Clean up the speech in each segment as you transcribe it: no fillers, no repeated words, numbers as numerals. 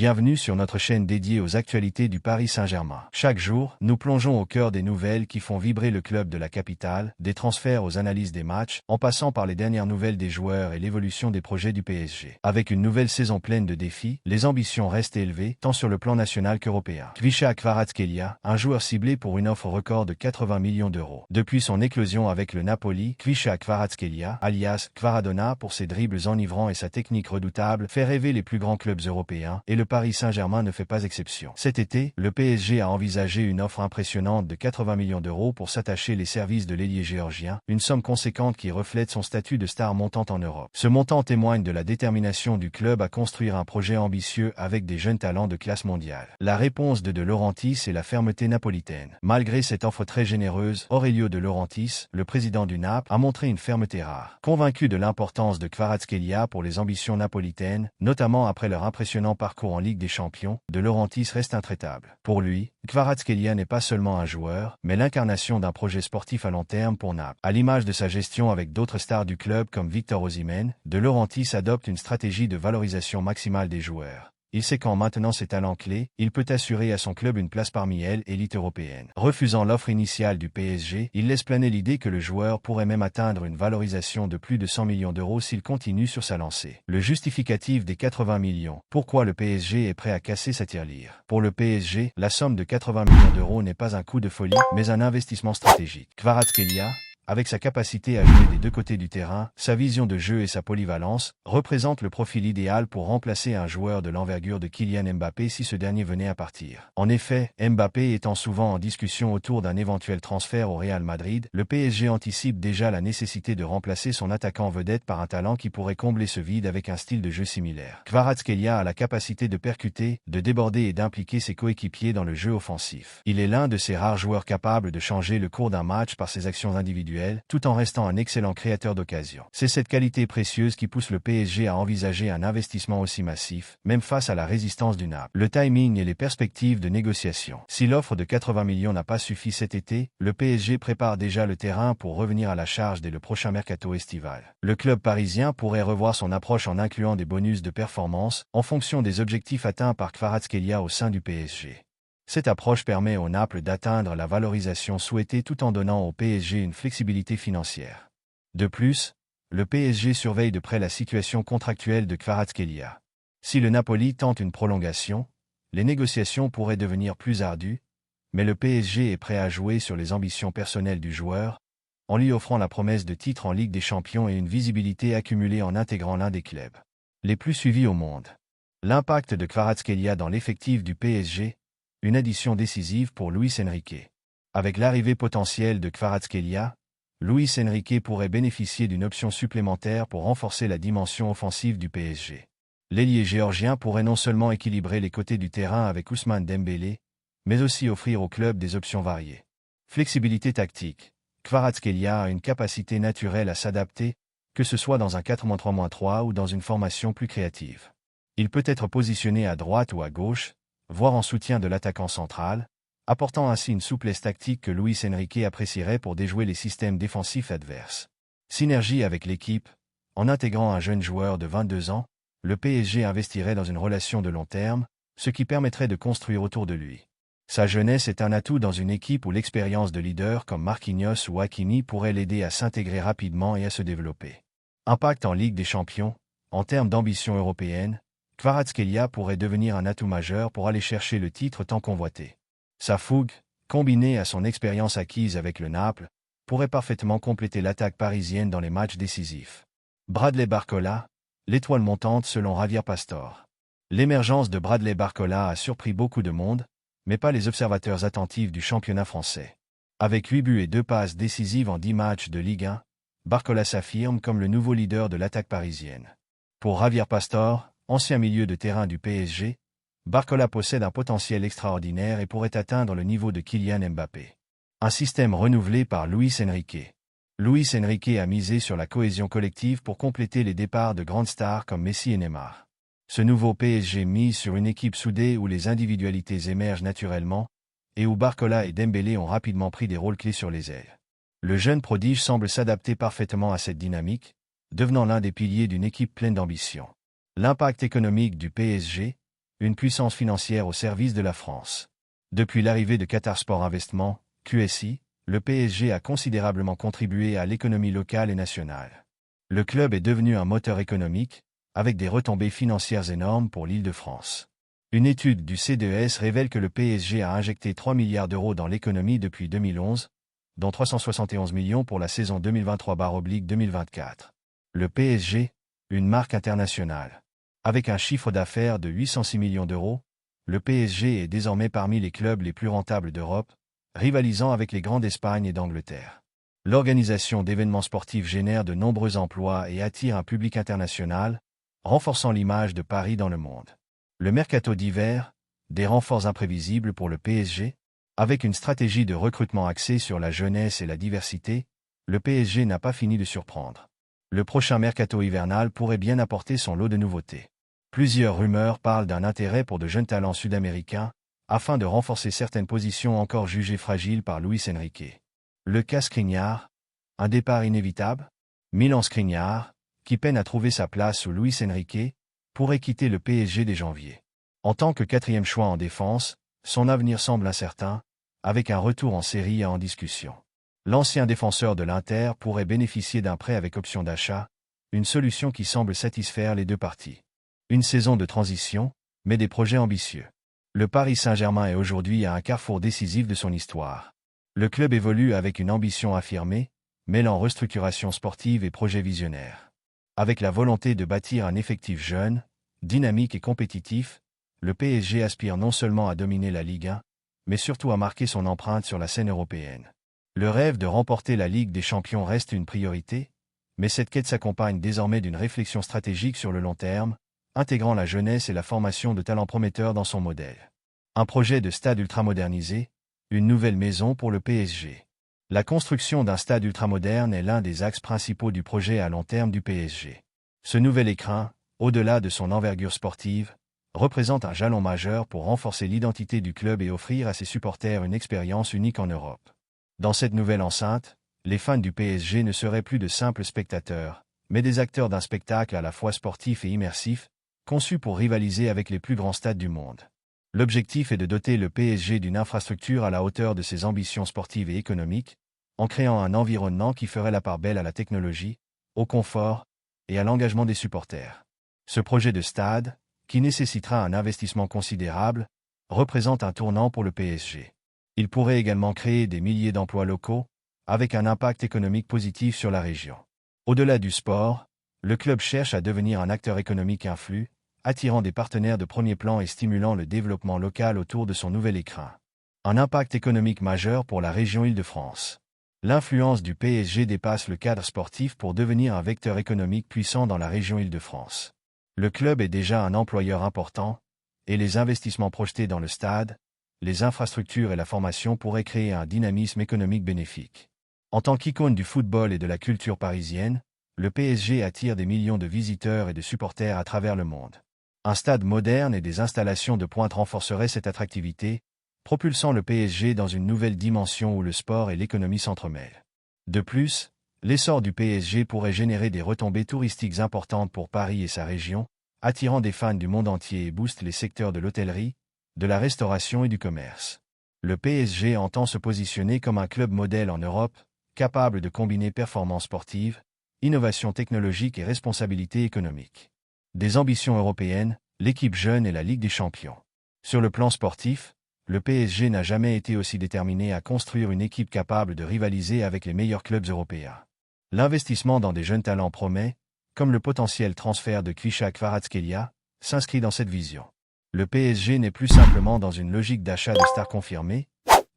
Bienvenue sur notre chaîne dédiée aux actualités du Paris Saint-Germain. Chaque jour, nous plongeons au cœur des nouvelles qui font vibrer le club de la capitale, des transferts aux analyses des matchs, en passant par les dernières nouvelles des joueurs et l'évolution des projets du PSG. Avec une nouvelle saison pleine de défis, les ambitions restent élevées, tant sur le plan national qu'européen. Kvicha Kvaratskhelia, un joueur ciblé pour une offre record de 80 millions d'euros. Depuis son éclosion avec le Napoli, Kvicha Kvaratskhelia, alias Kvaradona pour ses dribbles enivrants et sa technique redoutable, fait rêver les plus grands clubs européens, et le Paris Saint-Germain ne fait pas exception. Cet été, le PSG a envisagé une offre impressionnante de 80 millions d'euros pour s'attacher les services de l'ailier géorgien, une somme conséquente qui reflète son statut de star montante en Europe. Ce montant témoigne de la détermination du club à construire un projet ambitieux avec des jeunes talents de classe mondiale. La réponse de Laurentiis est la fermeté napolitaine. Malgré cette offre très généreuse, Aurelio De Laurentiis, le président du Naples, a montré une fermeté rare. Convaincu de l'importance de Kvaratskhelia pour les ambitions napolitaines, notamment après leur impressionnant parcours en Ligue des Champions, De Laurentiis reste intraitable. Pour lui, Kvaratskhelia n'est pas seulement un joueur, mais l'incarnation d'un projet sportif à long terme pour Naples. À l'image de sa gestion avec d'autres stars du club comme Victor Osimhen, De Laurentiis adopte une stratégie de valorisation maximale des joueurs. Il sait qu'en maintenant ses talents clés, il peut assurer à son club une place parmi elles, élite européenne. Refusant l'offre initiale du PSG, il laisse planer l'idée que le joueur pourrait même atteindre une valorisation de plus de 100 millions d'euros s'il continue sur sa lancée. Le justificatif des 80 millions. Pourquoi le PSG est prêt à casser sa tirelire? Pour le PSG, la somme de 80 millions d'euros n'est pas un coup de folie, mais un investissement stratégique. Kvaratskhelia, avec sa capacité à jouer des deux côtés du terrain, sa vision de jeu et sa polyvalence, représente le profil idéal pour remplacer un joueur de l'envergure de Kylian Mbappé si ce dernier venait à partir. En effet, Mbappé étant souvent en discussion autour d'un éventuel transfert au Real Madrid, le PSG anticipe déjà la nécessité de remplacer son attaquant vedette par un talent qui pourrait combler ce vide avec un style de jeu similaire. Kvaratskhelia a la capacité de percuter, de déborder et d'impliquer ses coéquipiers dans le jeu offensif. Il est l'un de ces rares joueurs capables de changer le cours d'un match par ses actions individuelles, tout en restant un excellent créateur d'occasions. C'est cette qualité précieuse qui pousse le PSG à envisager un investissement aussi massif, même face à la résistance du Naples. Le timing et les perspectives de négociation. Si l'offre de 80 millions n'a pas suffi cet été, le PSG prépare déjà le terrain pour revenir à la charge dès le prochain mercato estival. Le club parisien pourrait revoir son approche en incluant des bonus de performance, en fonction des objectifs atteints par Kvaratskhelia au sein du PSG. Cette approche permet au Naples d'atteindre la valorisation souhaitée tout en donnant au PSG une flexibilité financière. De plus, le PSG surveille de près la situation contractuelle de Kvaratskhelia. Si le Napoli tente une prolongation, les négociations pourraient devenir plus ardues, mais le PSG est prêt à jouer sur les ambitions personnelles du joueur, en lui offrant la promesse de titre en Ligue des Champions et une visibilité accumulée en intégrant l'un des clubs les plus suivis au monde. L'impact de Kvaratskhelia dans l'effectif du PSG, une addition décisive pour Luis Enrique. Avec l'arrivée potentielle de Kvaratskhelia, Luis Enrique pourrait bénéficier d'une option supplémentaire pour renforcer la dimension offensive du PSG. L'ailier géorgien pourrait non seulement équilibrer les côtés du terrain avec Ousmane Dembélé, mais aussi offrir au club des options variées. Flexibilité tactique. Kvaratskhelia a une capacité naturelle à s'adapter, que ce soit dans un 4-3-3 ou dans une formation plus créative. Il peut être positionné à droite ou à gauche, voire en soutien de l'attaquant central, apportant ainsi une souplesse tactique que Luis Enrique apprécierait pour déjouer les systèmes défensifs adverses. Synergie avec l'équipe. En intégrant un jeune joueur de 22 ans, le PSG investirait dans une relation de long terme, ce qui permettrait de construire autour de lui. Sa jeunesse est un atout dans une équipe où l'expérience de leaders comme Marquinhos ou Hakimi pourrait l'aider à s'intégrer rapidement et à se développer. Impact en Ligue des Champions. En termes d'ambition européenne, Kvaratskhelia pourrait devenir un atout majeur pour aller chercher le titre tant convoité. Sa fougue, combinée à son expérience acquise avec le Naples, pourrait parfaitement compléter l'attaque parisienne dans les matchs décisifs. Bradley Barcola, l'étoile montante selon Javier Pastore. L'émergence de Bradley Barcola a surpris beaucoup de monde, mais pas les observateurs attentifs du championnat français. Avec 8 buts et 2 passes décisives en 10 matchs de Ligue 1, Barcola s'affirme comme le nouveau leader de l'attaque parisienne. Pour Javier Pastore, ancien milieu de terrain du PSG, Barcola possède un potentiel extraordinaire et pourrait atteindre le niveau de Kylian Mbappé. Un système renouvelé par Luis Enrique. Luis Enrique a misé sur la cohésion collective pour compléter les départs de grandes stars comme Messi et Neymar. Ce nouveau PSG mise sur une équipe soudée où les individualités émergent naturellement, et où Barcola et Dembélé ont rapidement pris des rôles clés sur les ailes. Le jeune prodige semble s'adapter parfaitement à cette dynamique, devenant l'un des piliers d'une équipe pleine d'ambition. L'impact économique du PSG. une puissance financière au service de la France. Depuis l'arrivée de Qatar Sport Investment, QSI, le PSG a considérablement contribué à l'économie locale et nationale. Le club est devenu un moteur économique, avec des retombées financières énormes pour l'Île-de-France. Une étude du CDES révèle que le PSG a injecté 3 milliards d'euros dans l'économie depuis 2011, dont 371 millions pour la saison 2023/2024. Le PSG, une marque internationale. Avec un chiffre d'affaires de 806 millions d'euros, le PSG est désormais parmi les clubs les plus rentables d'Europe, rivalisant avec les grands d'Espagne et d'Angleterre. L'organisation d'événements sportifs génère de nombreux emplois et attire un public international, renforçant l'image de Paris dans le monde. Le mercato d'hiver, des renforts imprévisibles pour le PSG. Avec une stratégie de recrutement axée sur la jeunesse et la diversité, le PSG n'a pas fini de surprendre. Le prochain mercato hivernal pourrait bien apporter son lot de nouveautés. Plusieurs rumeurs parlent d'un intérêt pour de jeunes talents sud-américains, afin de renforcer certaines positions encore jugées fragiles par Luis Enrique. Le cas Skriniar, un départ inévitable? Milan Skriniar, qui peine à trouver sa place sous Luis Enrique, pourrait quitter le PSG dès janvier. En tant que quatrième choix en défense, son avenir semble incertain, avec un retour en série en discussion. L'ancien défenseur de l'Inter pourrait bénéficier d'un prêt avec option d'achat, une solution qui semble satisfaire les deux parties. Une saison de transition, mais des projets ambitieux. Le Paris Saint-Germain est aujourd'hui à un carrefour décisif de son histoire. Le club évolue avec une ambition affirmée, mêlant restructuration sportive et projets visionnaires. Avec la volonté de bâtir un effectif jeune, dynamique et compétitif, le PSG aspire non seulement à dominer la Ligue 1, mais surtout à marquer son empreinte sur la scène européenne. Le rêve de remporter la Ligue des Champions reste une priorité, mais cette quête s'accompagne désormais d'une réflexion stratégique sur le long terme, intégrant la jeunesse et la formation de talents prometteurs dans son modèle. Un projet de stade ultramodernisé, une nouvelle maison pour le PSG. La construction d'un stade ultramoderne est l'un des axes principaux du projet à long terme du PSG. Ce nouvel écrin, au-delà de son envergure sportive, représente un jalon majeur pour renforcer l'identité du club et offrir à ses supporters une expérience unique en Europe. Dans cette nouvelle enceinte, les fans du PSG ne seraient plus de simples spectateurs, mais des acteurs d'un spectacle à la fois sportif et immersif, conçu pour rivaliser avec les plus grands stades du monde. L'objectif est de doter le PSG d'une infrastructure à la hauteur de ses ambitions sportives et économiques, en créant un environnement qui ferait la part belle à la technologie, au confort et à l'engagement des supporters. Ce projet de stade, qui nécessitera un investissement considérable, représente un tournant pour le PSG. Il pourrait également créer des milliers d'emplois locaux, avec un impact économique positif sur la région. Au-delà du sport, le club cherche à devenir un acteur économique influent, attirant des partenaires de premier plan et stimulant le développement local autour de son nouvel écrin. Un impact économique majeur pour la région Île-de-France. L'influence du PSG dépasse le cadre sportif pour devenir un vecteur économique puissant dans la région Île-de-France. Le club est déjà un employeur important, et les investissements projetés dans le stade, les infrastructures et la formation pourraient créer un dynamisme économique bénéfique. En tant qu'icône du football et de la culture parisienne, le PSG attire des millions de visiteurs et de supporters à travers le monde. Un stade moderne et des installations de pointe renforceraient cette attractivité, propulsant le PSG dans une nouvelle dimension où le sport et l'économie s'entremêlent. De plus, l'essor du PSG pourrait générer des retombées touristiques importantes pour Paris et sa région, attirant des fans du monde entier et booste les secteurs de l'hôtellerie, de la restauration et du commerce. Le PSG entend se positionner comme un club modèle en Europe, capable de combiner performance sportive, innovation technologique et responsabilité économique. Des ambitions européennes, l'équipe jeune et la Ligue des Champions. Sur le plan sportif, le PSG n'a jamais été aussi déterminé à construire une équipe capable de rivaliser avec les meilleurs clubs européens. L'investissement dans des jeunes talents promet, comme le potentiel transfert de Kvichak Kvaratskhelia, s'inscrit dans cette vision. Le PSG n'est plus simplement dans une logique d'achat de stars confirmées,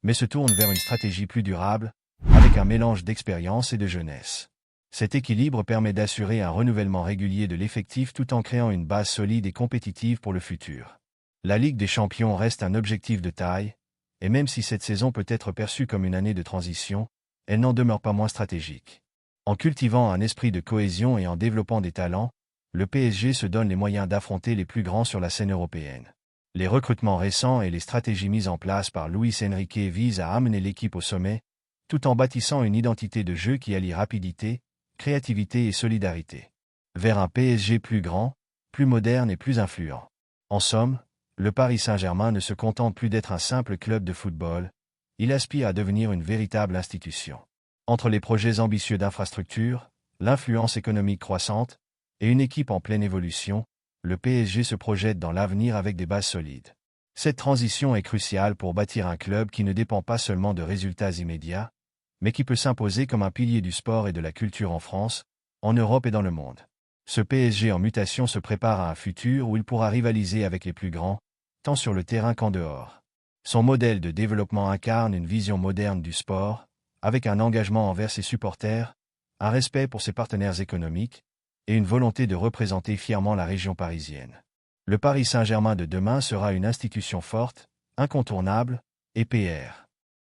mais se tourne vers une stratégie plus durable, avec un mélange d'expérience et de jeunesse. Cet équilibre permet d'assurer un renouvellement régulier de l'effectif tout en créant une base solide et compétitive pour le futur. La Ligue des Champions reste un objectif de taille, et même si cette saison peut être perçue comme une année de transition, elle n'en demeure pas moins stratégique. En cultivant un esprit de cohésion et en développant des talents, le PSG se donne les moyens d'affronter les plus grands sur la scène européenne. Les recrutements récents et les stratégies mises en place par Luis Enrique visent à amener l'équipe au sommet, tout en bâtissant une identité de jeu qui allie rapidité, créativité et solidarité. Vers un PSG plus grand, plus moderne et plus influent. En somme, Le Paris Saint-Germain ne se contente plus d'être un simple club de football, il aspire à devenir une véritable institution. Entre les projets ambitieux d'infrastructure, l'influence économique croissante, et une équipe en pleine évolution, le PSG se projette dans l'avenir avec des bases solides. Cette transition est cruciale pour bâtir un club qui ne dépend pas seulement de résultats immédiats, mais qui peut s'imposer comme un pilier du sport et de la culture en France, en Europe et dans le monde. Ce PSG en mutation se prépare à un futur où il pourra rivaliser avec les plus grands, tant sur le terrain qu'en dehors. Son modèle de développement incarne une vision moderne du sport, avec un engagement envers ses supporters, un respect pour ses partenaires économiques, et une volonté de représenter fièrement la région parisienne. Le Paris Saint-Germain de demain sera une institution forte, incontournable, et PR.